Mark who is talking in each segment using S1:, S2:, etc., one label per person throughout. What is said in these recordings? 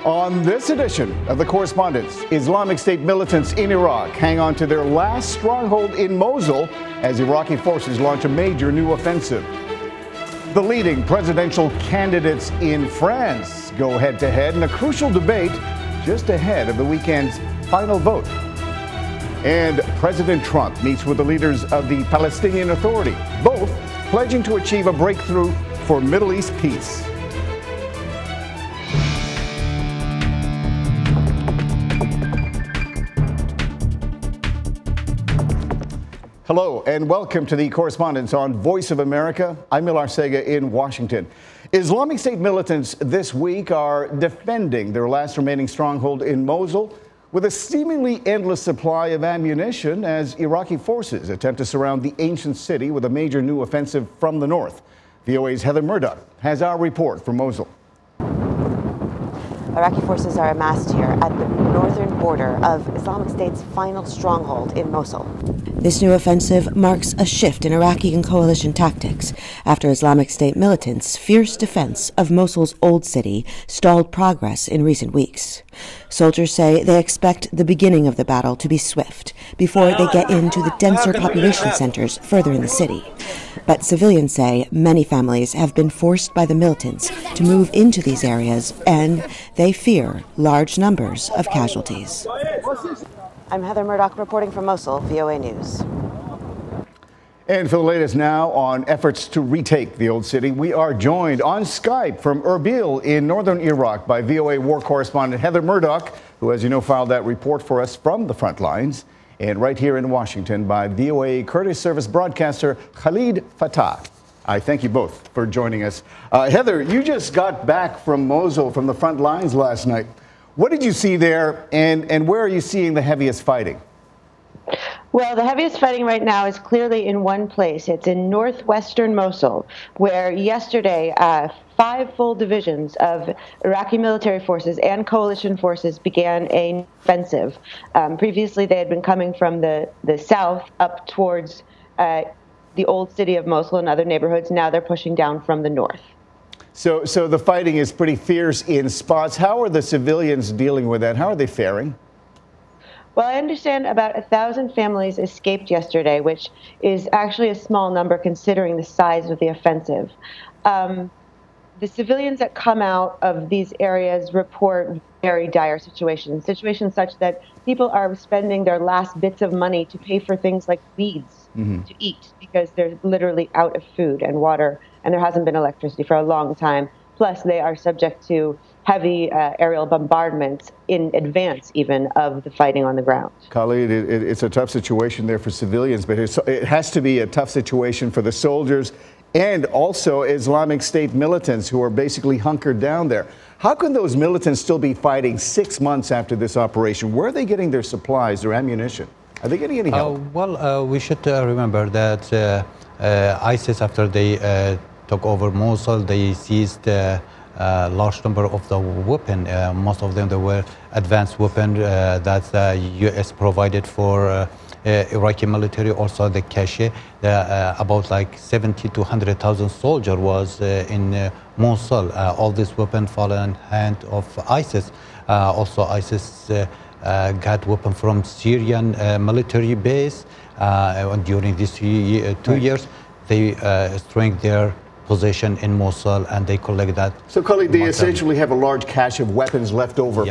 S1: On this edition of the Correspondents, Islamic State militants in Iraq hang on to their last stronghold in Mosul as Iraqi forces launch a major new offensive. The leading presidential candidates in France go head-to-head in a crucial debate just ahead of the weekend's final vote. And President Trump meets with the leaders of the Palestinian Authority, both pledging to achieve a breakthrough for Middle East peace. Hello and welcome to the Correspondents on Voice of America. I'm Millar Sega in Washington. Islamic State militants this week are defending their last remaining stronghold in Mosul with a seemingly endless supply of ammunition as Iraqi forces attempt to surround the ancient city with a major new offensive from the north. VOA's Heather Murdoch has our report from Mosul.
S2: Iraqi forces are amassed here at the northern border of Islamic State's final stronghold in Mosul. This new offensive marks a shift in Iraqi and coalition tactics after Islamic State militants' fierce defense of Mosul's old city stalled progress in recent weeks. Soldiers say they expect the beginning of the battle to be swift before they get into the denser population centers further in the city. But civilians say many families have been forced by the militants to move into these areas, and they fear large numbers of casualties. I'm Heather Murdoch reporting from Mosul, VOA News.
S1: And for the latest now on efforts to retake the old city, we are joined on Skype from Erbil in northern Iraq by VOA war correspondent Heather Murdoch, who, as you know, filed that report for us from the front lines, and right here in Washington by VOA Kurdish service broadcaster Khalid Fatah. I thank you both for joining us. Heather, you just got back from Mosul from the front lines last night. What did you see there, and where are you seeing the heaviest fighting?
S3: Well, the heaviest fighting right now is clearly in one place. It's in northwestern Mosul, where yesterday 5 full divisions of Iraqi military forces and coalition forces began an offensive. Previously, they had been coming from the south up towards the old city of Mosul and other neighborhoods. Now they're pushing down from the north.
S1: So the fighting is pretty fierce in spots. How are the civilians dealing with that? How are they faring?
S3: Well, I understand about 1,000 families escaped yesterday, which is actually a small number considering the size of the offensive. The civilians that come out of these areas report very dire situations such that people are spending their last bits of money to pay for things like weeds to eat because they're literally out of food and water, and there hasn't been electricity for a long time. Plus, they are subject to heavy aerial bombardments in advance even of the fighting on the ground.
S1: Khalid, it's a tough situation there for civilians, but it has to be a tough situation for the soldiers and also Islamic State militants who are basically hunkered down there. How can those militants still be fighting 6 months after this operation? Where are they getting their supplies, their ammunition? Are they getting any help?
S4: We should remember that ISIS, after they took over Mosul, they seized large number of the weapon. Most of them they were advanced weapon that the U.S. provided for Iraqi military. Also the cache, about like 70 to 100,000 soldiers was in Mosul. All these weapons fall in hand of ISIS. Also ISIS got weapon from Syrian military base. During these 2 years, they strengthened their position in Mosul, and they collect that. So,
S1: Khalid, they essentially have a large cache of weapons left over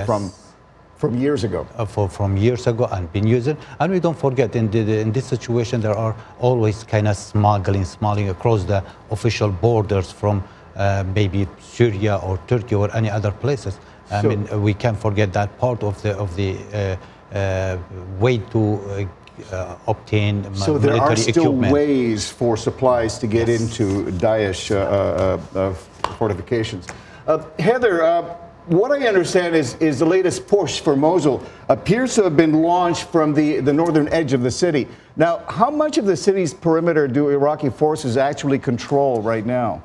S1: from years ago.
S4: From years ago and been using. And we don't forget, in this situation, there are always kind of smuggling across the official borders from maybe Syria or Turkey or any other places. I mean, we can't forget that part of the way to obtain military equipment.
S1: So there are still ways for supplies to get into Daesh fortifications. Heather, what I understand is the latest push for Mosul appears to have been launched from the northern edge of the city. Now, how much of the city's perimeter do Iraqi forces actually control right now?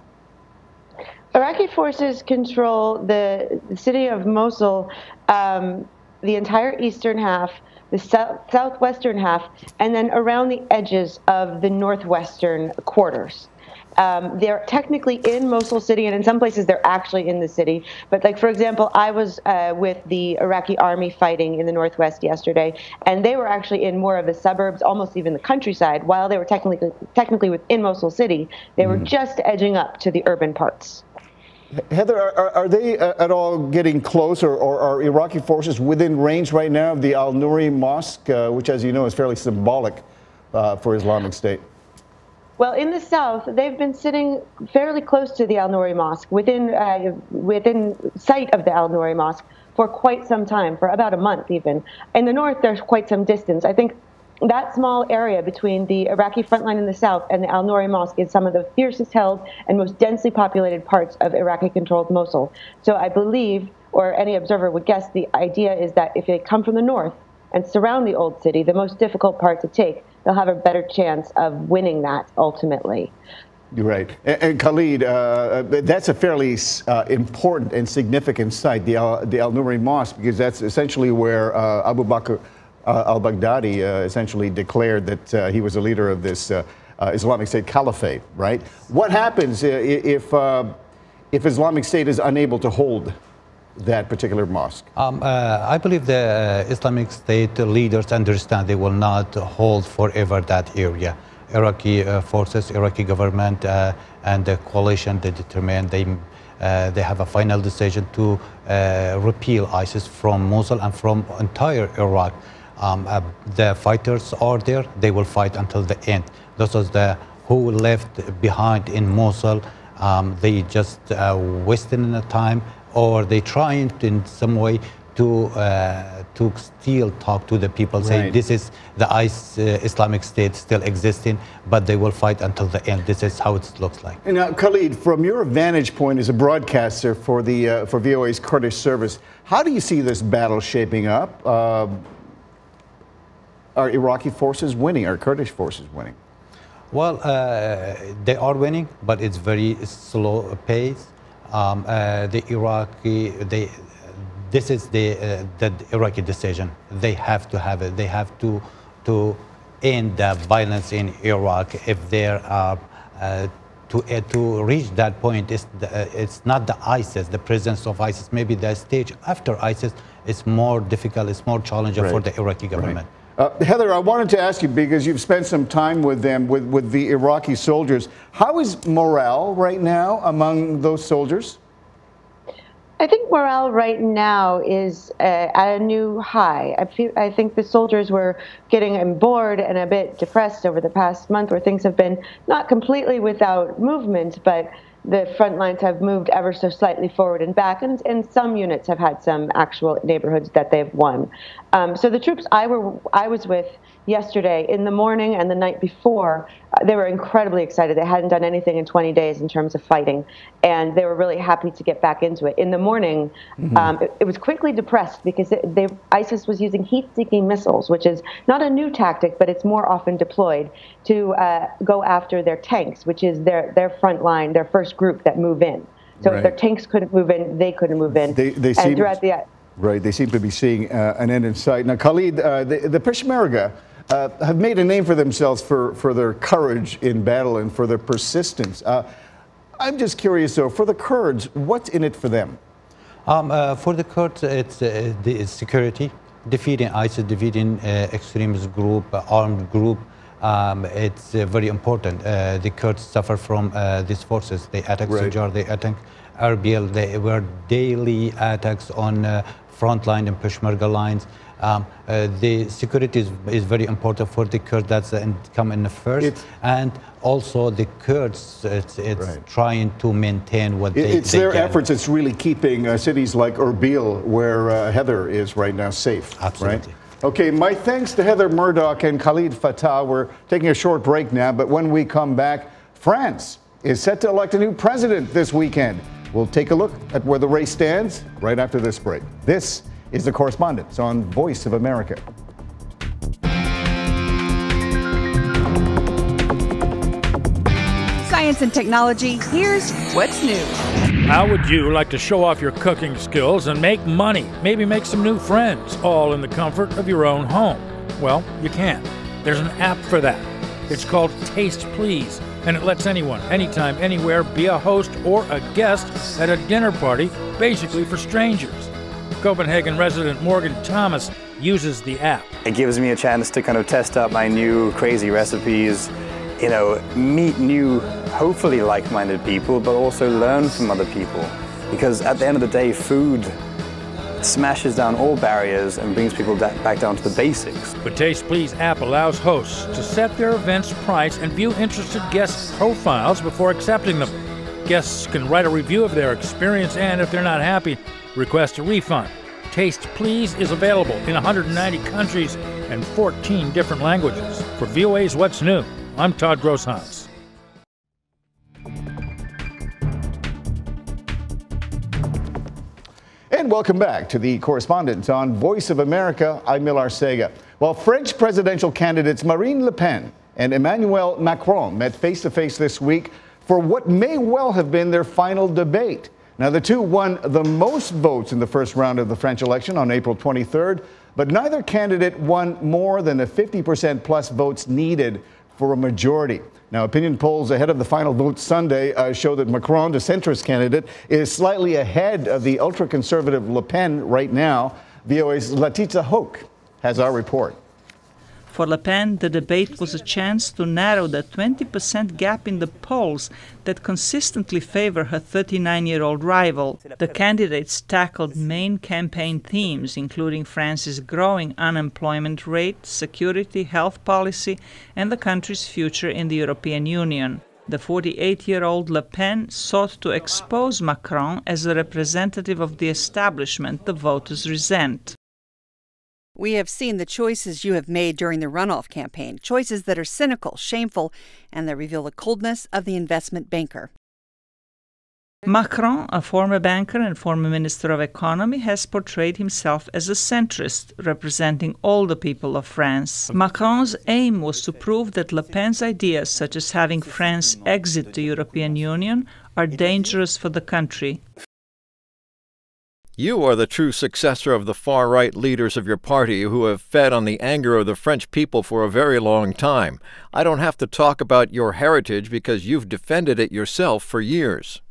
S3: Iraqi forces control the city of Mosul, the entire eastern half, the southwestern half, and then around the edges of the northwestern quarters. They're technically in Mosul city, and in some places they're actually in the city. But like, for example, I was with the Iraqi army fighting in the northwest yesterday, and they were actually in more of the suburbs, almost even the countryside. While they were technically within Mosul city, they were just edging up to the urban parts.
S1: Heather, are they at all getting close, or are Iraqi forces within range right now of the Al-Nouri Mosque, which, as you know, is fairly symbolic for Islamic State?
S3: Well, in the south, they've been sitting fairly close to the Al-Nouri Mosque, within sight of the Al-Nouri Mosque, for quite some time, for about a month even. In the north, there's quite some distance. I think that small area between the Iraqi front line in the south and the Al-Nouri Mosque is some of the fiercest held and most densely populated parts of Iraqi-controlled Mosul. So I believe, or any observer would guess, the idea is that if they come from the north and surround the old city, the most difficult part to take, they'll have a better chance of winning that ultimately.
S1: You're right. And Khalid, that's a fairly important and significant site, the Al-Nouri Mosque, because that's essentially where Abu Bakr al-Baghdadi essentially declared that he was a leader of this Islamic State Caliphate, right? What happens if Islamic State is unable to hold that particular mosque?
S4: I believe the Islamic State leaders understand they will not hold forever that area. Iraqi forces, Iraqi government, and the coalition, they determine they have a final decision to repeal ISIS from Mosul and from entire Iraq. The fighters are there; they will fight until the end. Those are the who left behind in Mosul. They just wasting the time, or they trying to, in some way to still talk to the people, saying this is the Islamic State still existing, but they will fight until the end. This is how it looks like.
S1: And now, Khalid, from your vantage point as a broadcaster for the for VOA's Kurdish service, how do you see this battle shaping up? Are Iraqi forces winning? Are Kurdish forces winning?
S4: Well, they are winning, but it's very slow pace. The Iraqi, this is the Iraqi decision. They have to have it. They have to end the violence in Iraq. If there are to reach that point, it's not the ISIS, the presence of ISIS. Maybe the stage after ISIS is more difficult. It's more challenging for the Iraqi government.
S1: Heather, I wanted to ask you, because you've spent some time with them, with the Iraqi soldiers. How is morale right now among those soldiers?
S3: I think morale right now is at a new high. I think the soldiers were getting bored and a bit depressed over the past month, where things have been not completely without movement, but the front lines have moved ever so slightly forward and back, and some units have had some actual neighborhoods that they've won. So the troops I was with yesterday, in the morning and the night before, they were incredibly excited. They hadn't done anything in 20 days in terms of fighting, and they were really happy to get back into it. In the morning, it was quickly depressed because ISIS was using heat-seeking missiles, which is not a new tactic, but it's more often deployed to go after their tanks, which is their front line, their first group that move in. So if their tanks couldn't move in, they couldn't move in.
S1: They seem to be seeing an end in sight. Now, Khalid, the Peshmerga have made a name for themselves for their courage in battle and for their persistence. I'm just curious, though, for the Kurds, what's in it for them?
S4: For the Kurds, it's security, defeating ISIS, defeating extremist group, armed group. It's very important. The Kurds suffer from these forces. They attack Sinjar, they attack Erbil. They were daily attacks on front line and Peshmerga lines. The security is very important for the Kurds. That's come in the first, and also the Kurds. It's trying to maintain what
S1: it's
S4: they
S1: their
S4: get.
S1: efforts. It's really keeping cities like Erbil, where Heather is right now, safe.
S4: Absolutely.
S1: Right? Okay, my thanks to Heather Murdoch and Khalid Fattah. We're taking a short break now, but when we come back, France is set to elect a new president this weekend. We'll take a look at where the race stands right after this break. This is The Correspondents on Voice of America.
S5: Science and technology, here's what's new.
S6: How would you like to show off your cooking skills and make money? Maybe make some new friends, all in the comfort of your own home? Well, you can. There's an app for that. It's called Taste Please. and it lets anyone, anytime, anywhere be a host or a guest at a dinner party, basically for strangers. Copenhagen resident Morgan Thomas uses the app.
S7: It gives me a chance to kind of test out my new crazy recipes, you know, meet new, hopefully like-minded people, but also learn from other people. Because at the end of the day, food smashes down all barriers and brings people back down to the basics.
S6: The Taste Please app allows hosts to set their event's price and view interested guests' profiles before accepting them. Guests can write a review of their experience and, if they're not happy, request a refund. Taste Please is available in 190 countries and 14 different languages. For VOA's What's New, I'm Todd Grosshans.
S1: And welcome back to the Correspondents on Voice of America. I'm Millar Sega. Well, French presidential candidates Marine Le Pen and Emmanuel Macron met face-to-face this week for what may well have been their final debate. Now, the two won the most votes in the first round of the French election on April 23rd, but neither candidate won more than the 50% plus votes needed for a majority. Now, opinion polls ahead of the final vote Sunday show that Macron, the centrist candidate, is slightly ahead of the ultra-conservative Le Pen right now. VOA's Letizia Hoke has our report.
S8: For Le Pen, the debate was a chance to narrow the 20% gap in the polls that consistently favor her 39-year-old rival. The candidates tackled main campaign themes, including France's growing unemployment rate, security, health policy, and the country's future in the European Union. The 48-year-old Le Pen sought to expose Macron as a representative of the establishment the voters resent.
S5: We have seen the choices you have made during the runoff campaign, choices that are cynical, shameful, and that reveal the coldness of the investment banker.
S8: Macron, a former banker and former Minister of Economy, has portrayed himself as a centrist, representing all the people of France. Macron's aim was to prove that Le Pen's ideas, such as having France exit the European Union, are dangerous for the country.
S9: You are the true successor of the far-right leaders of your party who have fed on the anger of the French people for a very long time. I don't have to talk about your heritage because you've defended it yourself for years.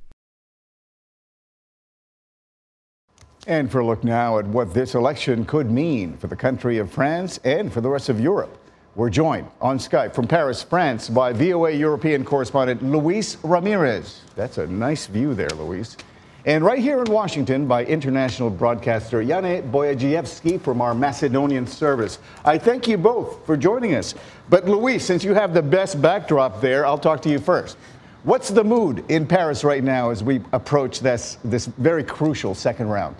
S1: And for a look now at what this election could mean for the country of France and for the rest of Europe, we're joined on Skype from Paris, France, by VOA European correspondent Luis Ramirez. That's a nice view there, Luis. And right here in Washington by international broadcaster Jane Bojagiewski from our Macedonian service. I thank you both for joining us. But Luis, since you have the best backdrop there, I'll talk to you first. What's the mood in Paris right now as we approach this very crucial second round?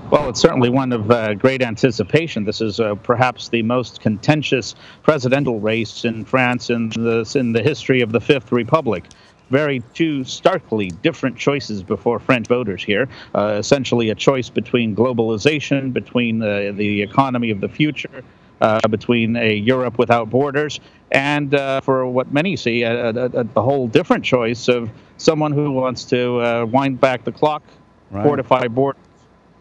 S10: Well, it's certainly one of great anticipation. This is perhaps the most contentious presidential race in France in the history of the Fifth Republic. Two starkly different choices before French voters here. Essentially a choice between globalization, between the economy of the future, between a Europe without borders, and for what many see, a whole different choice of someone who wants to wind back the clock, right, fortify borders,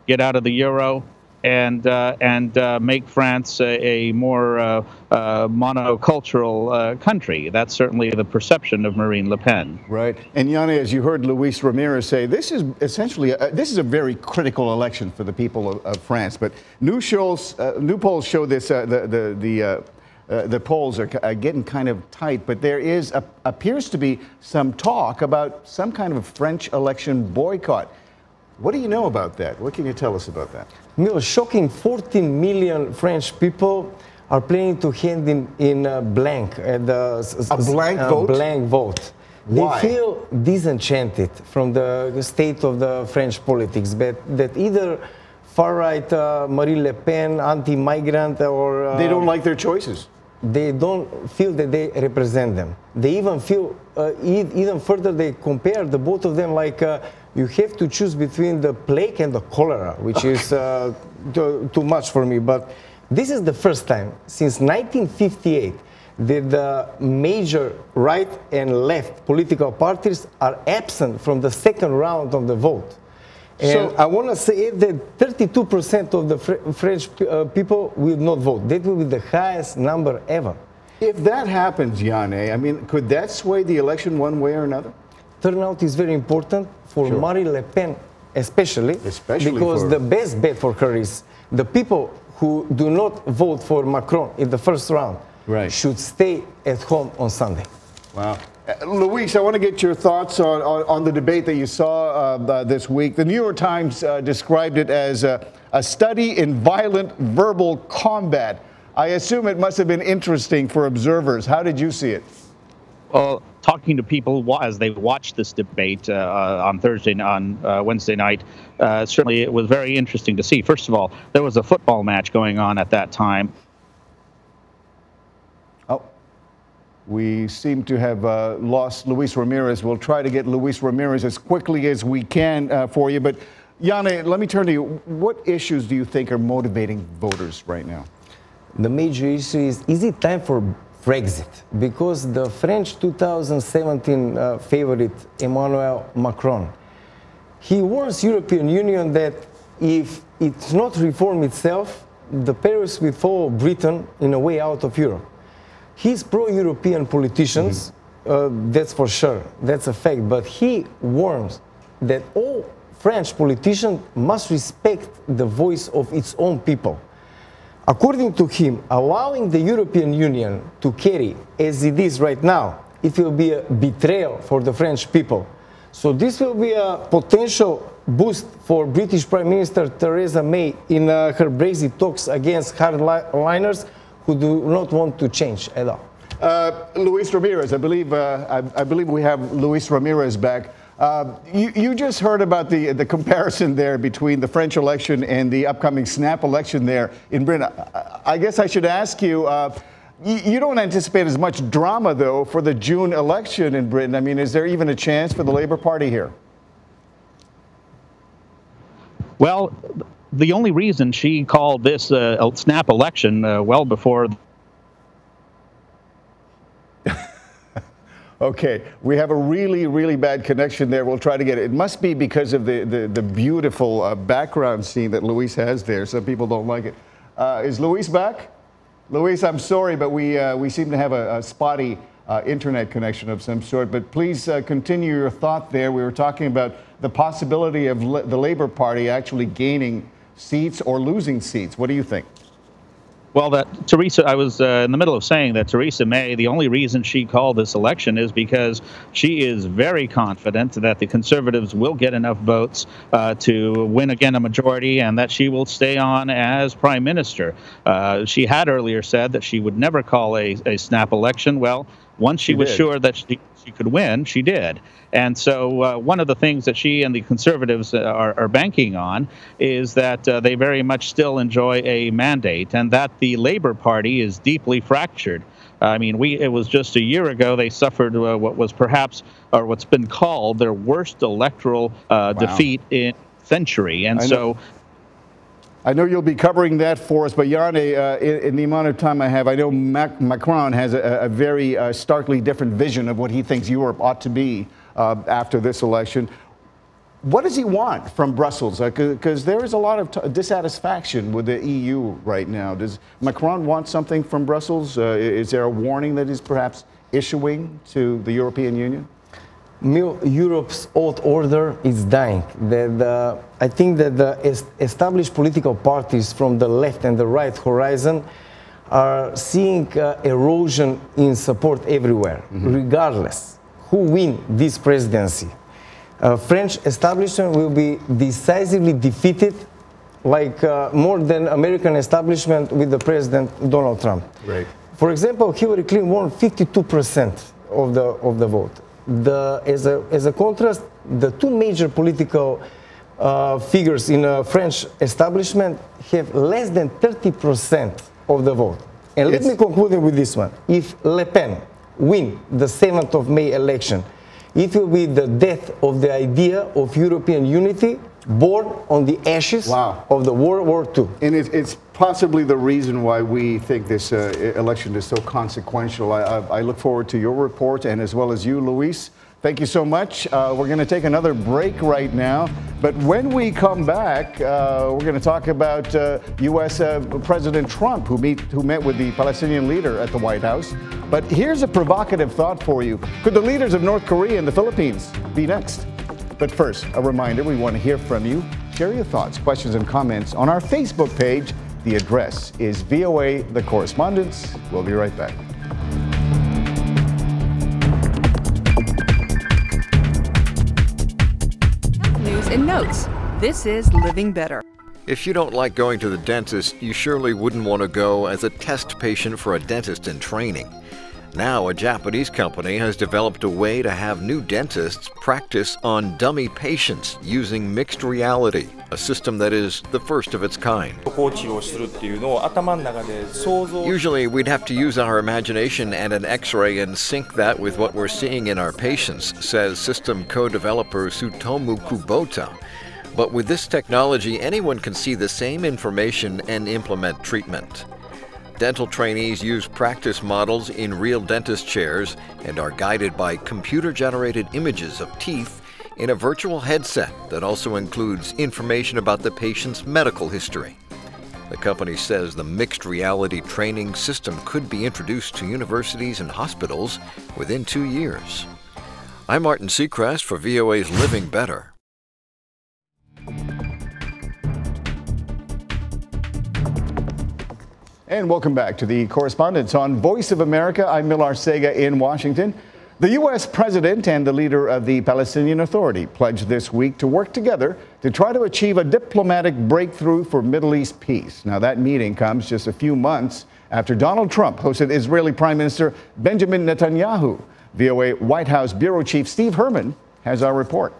S10: get out of the euro, and make France a more monocultural country. That's certainly the perception of Marine Le Pen.
S1: Right. And Jane, as you heard Luis Ramirez say, this is essentially a very critical election for the people of France. But new polls show this. The polls are getting kind of tight, but there appears to be some talk about some kind of a French election boycott. What do you know about that? What can you tell us about that?
S11: Shocking 14 million French people are planning to hand in a blank. A
S1: blank vote?
S11: Blank vote.
S1: Why?
S11: They feel disenchanted from the state of the French politics, that either far-right Marine Le Pen, anti-migrant, or...
S1: they don't like their choices.
S11: They don't feel that they represent them. They even feel, even further, they compare the both of them like you have to choose between the plague and the cholera, which is too much for me. But this is the first time since 1958 that the major right and left political parties are absent from the second round of the vote. And so, I want to say that 32% of the French people will not vote. That will be the highest number ever.
S1: If that happens, Janne, I mean, could that sway the election one way or another?
S11: Turnout is very important for Marine Le Pen, especially because the best bet for her is the people who do not vote for Macron in the first round should stay at home on Sunday.
S1: Wow. Luis, I want to get your thoughts on the debate that you saw this week. The New York Times described it as a study in violent verbal combat. I assume it must have been interesting for observers. How did you see it?
S10: Well, talking to people as they watched this debate on Wednesday night, certainly it was very interesting to see. First of all, there was a football match going on at that time.
S1: Oh, we seem to have lost Luis Ramirez. We'll try to get Luis Ramirez as quickly as we can for you. But Janne, let me turn to you. What issues do you think are motivating voters right now?
S11: The major issue is it time for Brexit? Because the French 2017 favorite, Emmanuel Macron, he warns European Union that if it's not reform itself, the Paris will follow Britain in a way out of Europe. He's pro-European politicians, that's for sure, that's a fact, but he warns that all French politicians must respect the voice of its own people. According to him, allowing the European Union to carry as it is right now, it will be a betrayal for the French people. So this will be a potential boost for British Prime Minister Theresa May in her Brexit talks against hardliners who do not want to change at all.
S1: Luis Ramirez, I believe we have Luis Ramirez back. You just heard about the comparison there between the French election and the upcoming snap election there in Britain. I guess I should ask you, you don't anticipate as much drama, though, for the June election in Britain. I mean, is there even a chance for the Labour Party here?
S10: Well, the only reason she called this a snap election well before...
S1: Okay, we have a really, really bad connection there. We'll try to get it. It must be because of the beautiful background scene that Luis has there. Some people don't like it. Is Luis back? Luis, I'm sorry, but we seem to have a spotty internet connection of some sort. But please continue your thought there. We were talking about the possibility of the Labour Party actually gaining seats or losing seats. What do you think?
S10: Well, I was in the middle of saying that Theresa May, the only reason she called this election is because she is very confident that the Conservatives will get enough votes to win again a majority and that she will stay on as Prime Minister. She had earlier said that she would never call a snap election. Well, once she was sure that she could win, she did. And so one of the things that she and the Conservatives are banking on is that they very much still enjoy a mandate and that the Labour Party is deeply fractured. I mean, it was just a year ago they suffered what was perhaps, or what's been called, their worst electoral defeat in a century. And so...
S1: I know you'll be covering that for us, but Janne, in the amount of time I have, I know Macron has a very starkly different vision of what he thinks Europe ought to be after this election. What does he want from Brussels? Because there is a lot of dissatisfaction with the EU right now. Does Macron want something from Brussels? Is there a warning that he's perhaps issuing to the European Union?
S11: Europe's old order is dying. I think that the established political parties from the left and the right horizon are seeing erosion in support everywhere, regardless who wins this presidency. French establishment will be decisively defeated, like more than American establishment with the President Donald Trump.
S1: Right.
S11: For example, Hillary Clinton won 52% of the vote. As a contrast, the two major political figures in the French establishment have less than 30% of the vote. And let me conclude with this one. If Le Pen wins the 7th of May election, it will be the death of the idea of European unity born on the ashes of the World War II.
S1: And it's possibly the reason why we think this election is so consequential. I look forward to your report, and as well as you, Luis. Thank you so much. We're going to take another break right now. But when we come back, we're going to talk about U.S. President Trump, who met with the Palestinian leader at the White House. But here's a provocative thought for you. Could the leaders of North Korea and the Philippines be next? But first, a reminder, we want to hear from you. Share your thoughts, questions, and comments on our Facebook page. The address is VOA The Correspondents. We'll be right back.
S5: News and notes. This is Living Better.
S9: If you don't like going to the dentist, you surely wouldn't want to go as a test patient for a dentist in training. Now, a Japanese company has developed a way to have new dentists practice on dummy patients using mixed reality, a system that is the first of its kind. Usually, we'd have to use our imagination and an X-ray and sync that with what we're seeing in our patients, says system co-developer Tsutomu Kubota. But with this technology, anyone can see the same information and implement treatment. Dental trainees use practice models in real dentist chairs and are guided by computer-generated images of teeth in a virtual headset that also includes information about the patient's medical history. The company says the mixed reality training system could be introduced to universities and hospitals within 2 years. I'm Martin Seacrest for VOA's Living Better.
S1: And welcome back to the Correspondents on Voice of America. I'm Millar Sega in Washington. The U.S. president and the leader of the Palestinian Authority pledged this week to work together to try to achieve a diplomatic breakthrough for Middle East peace. Now, that meeting comes just a few months after Donald Trump hosted Israeli Prime Minister Benjamin Netanyahu. VOA White House Bureau Chief Steve Herman has our report.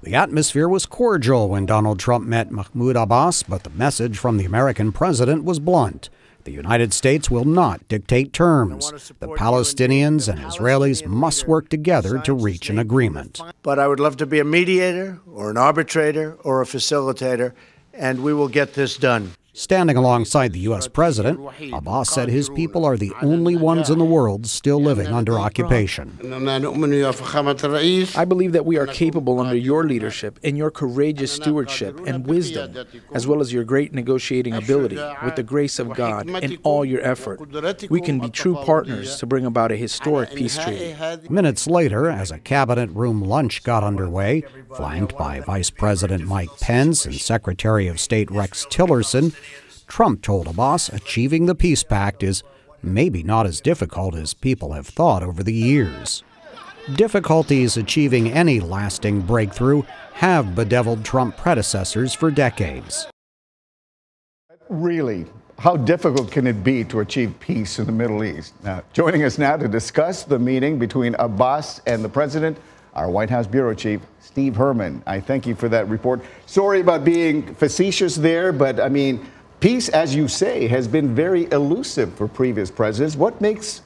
S12: The atmosphere was cordial when Donald Trump met Mahmoud Abbas, but the message from the American president was blunt. The United States will not dictate terms. The Palestinians and Israelis must work together to reach an agreement.
S13: But I would love to be a mediator or an arbitrator or a facilitator, and we will get this done.
S12: Standing alongside the U.S. president, Abbas said his people are the only ones in the world still living under occupation.
S14: I believe that we are capable under your leadership and your courageous stewardship and wisdom, as well as your great negotiating ability, with the grace of God and all your effort. We can be true partners to bring about a historic peace treaty.
S12: Minutes later, as a cabinet room lunch got underway, flanked by Vice President Mike Pence and Secretary of State Rex Tillerson, Trump told Abbas achieving the peace pact is maybe not as difficult as people have thought over the years. Difficulties achieving any lasting breakthrough have bedeviled Trump predecessors for decades.
S1: Really, how difficult can it be to achieve peace in the Middle East? Now, joining us now to discuss the meeting between Abbas and the president, our White House Bureau Chief, Steve Herman. I thank you for that report. Sorry about being facetious there, but I mean, peace, as you say, has been very elusive for previous presidents. What makes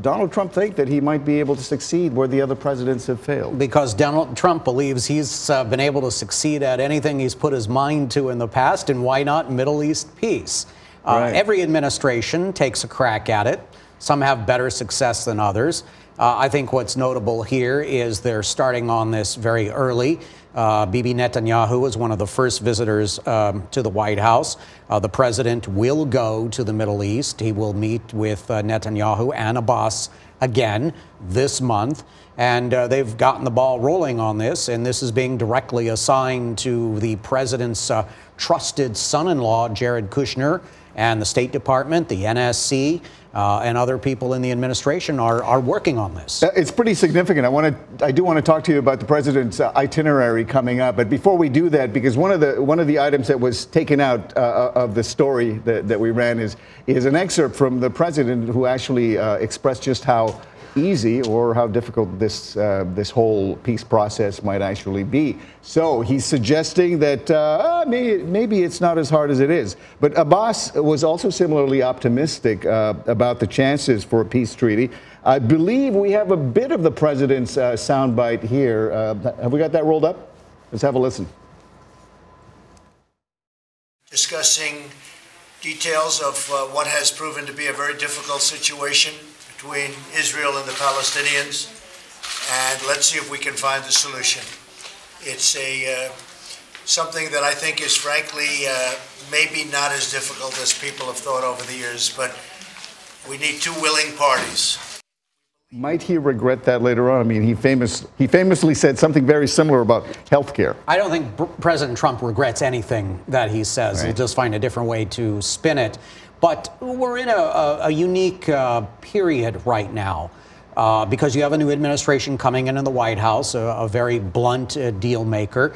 S1: Donald Trump think that he might be able to succeed where the other presidents have failed?
S12: Because Donald Trump believes he's been able to succeed at anything he's put his mind to in the past, and why not Middle East peace? Right. Every administration takes a crack at it. Some have better success than others. I think what's notable here is they're starting on this very early. Bibi Netanyahu was one of the first visitors to the White House. The president will go to the Middle East. He will meet with Netanyahu and Abbas again this month. And they've gotten the ball rolling on this, and this is being directly assigned to the president's trusted son-in-law, Jared Kushner, and the State Department, the NSC, and other people in the administration are working on this.
S1: It's pretty significant. I do want to talk to you about the president's itinerary coming up. But before we do that, because one of the items that was taken out of the story that we ran is an excerpt from the president who actually expressed just how easy or how difficult this whole peace process might actually be. So he's suggesting that maybe it's not as hard as it is. But Abbas was also similarly optimistic about the chances for a peace treaty. I believe we have a bit of the president's soundbite here. Have we got that rolled up? Let's have a listen.
S13: Discussing details of what has proven to be a very difficult situation between Israel and the Palestinians. and let's see if we can find a solution. It's something that I think is frankly maybe not as difficult as people have thought over the years, but we need two willing parties.
S1: Might he regret that later on? I mean, he famously said something very similar about health care.
S12: I don't think President Trump regrets anything that he says. Right. He'll just find a different way to spin it. But we're in a unique period right now because you have a new administration coming in the White House, a very blunt deal maker.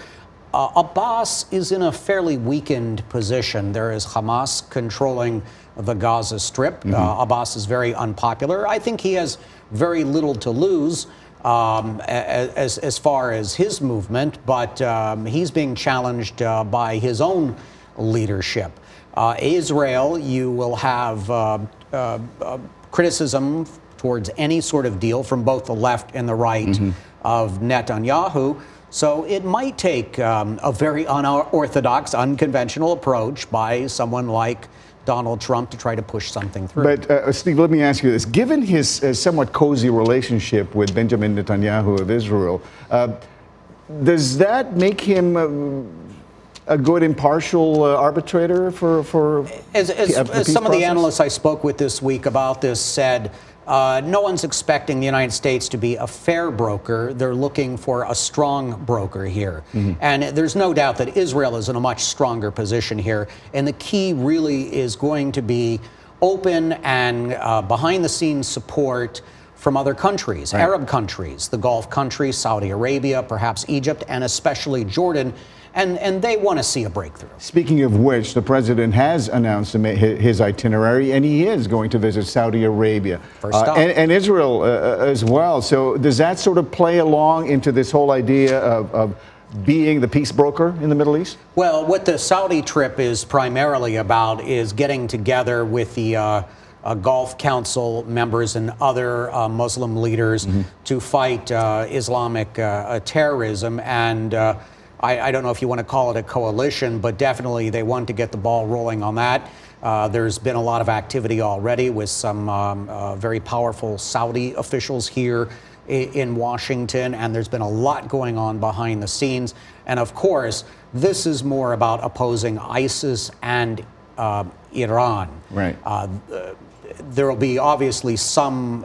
S12: Abbas is in a fairly weakened position. There is Hamas controlling the Gaza Strip. Abbas is very unpopular. I think he has very little to lose as far as his movement, but he's being challenged by his own leadership. Israel, you will have criticism towards any sort of deal from both the left and the right of Netanyahu. So it might take a very unorthodox, unconventional approach by someone like Donald Trump to try to push something through.
S1: But Steve, let me ask you this. Given his somewhat cozy relationship with Benjamin Netanyahu of Israel, does that make him a good impartial arbitrator for
S12: as some of the analysts I spoke with this week about this said, no one's expecting the United States to be a fair broker. They're looking for a strong broker here. And there's no doubt that Israel is in a much stronger position here. And the key really is going to be open and behind-the-scenes support from other countries, Arab countries, the Gulf countries, Saudi Arabia, perhaps Egypt, and especially Jordan. And they want to see a breakthrough.
S1: Speaking of which, the president has announced his itinerary, and he is going to visit Saudi Arabia and Israel as well. So does that sort of play along into this whole idea of being the peace broker in the Middle East?
S12: Well, what the Saudi trip is primarily about is getting together with the Gulf Council members and other Muslim leaders to fight Islamic terrorism. And I don't know if you want to call it a coalition, but definitely they want to get the ball rolling on that. There's been a lot of activity already with some very powerful Saudi officials here in Washington, and there's been a lot going on behind the scenes. And of course, this is more about opposing ISIS and Iran.
S1: Right.
S12: There will be obviously some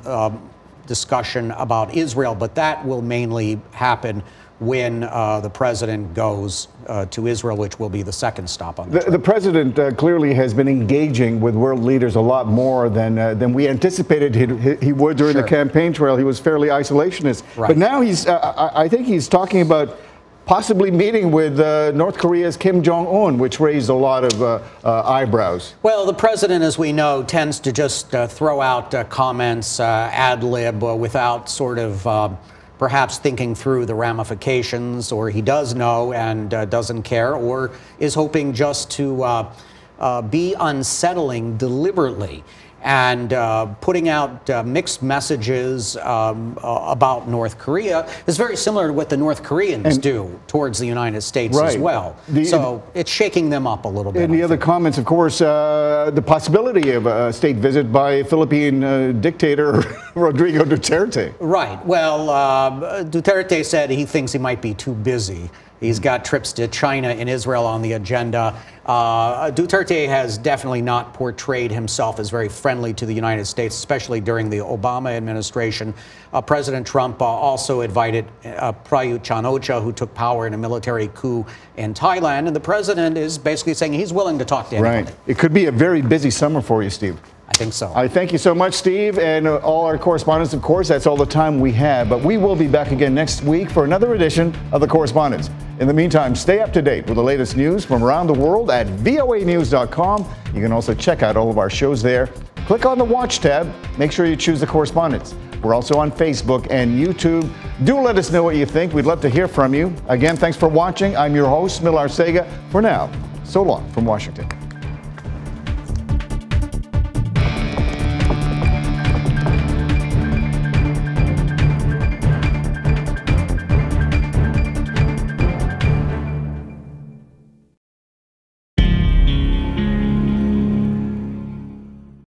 S12: discussion about Israel, but that will mainly happen when the president goes to Israel, which will be the second stop on the trip.
S1: The president clearly has been engaging with world leaders a lot more than we anticipated he would during the campaign trail. He was fairly isolationist.
S12: Right.
S1: But now I think he's talking about possibly meeting with North Korea's Kim Jong-un, which raised a lot of eyebrows.
S12: Well, the president, as we know, tends to just throw out comments ad lib without sort of perhaps thinking through the ramifications, or he does know and doesn't care, or is hoping just to be unsettling deliberately and putting out mixed messages about North Korea is very similar to what the North Koreans do towards the United States as well. So it's shaking them up a little bit.
S1: And the other comments, of course, the possibility of a state visit by Philippine dictator Rodrigo Duterte.
S12: Right. Well, Duterte said he thinks he might be too busy. He's got trips to China and Israel on the agenda. Duterte has definitely not portrayed himself as very friendly to the United States, especially during the Obama administration. President Trump also invited Prayut Chan-o-cha, who took power in a military coup in Thailand. And the president is basically saying he's willing to talk to anybody.
S1: Right. It could be a very busy summer for you, Steve.
S12: I think so.
S1: I thank you so much, Steve, and all our correspondents, of course. That's all the time we have. But we will be back again next week for another edition of The Correspondents. In the meantime, stay up to date with the latest news from around the world at voanews.com. You can also check out all of our shows there. Click on the Watch tab. Make sure you choose The Correspondents. We're also on Facebook and YouTube. Do let us know what you think. We'd love to hear from you. Again, thanks for watching. I'm your host, Mil Arcega. For now, so long from Washington.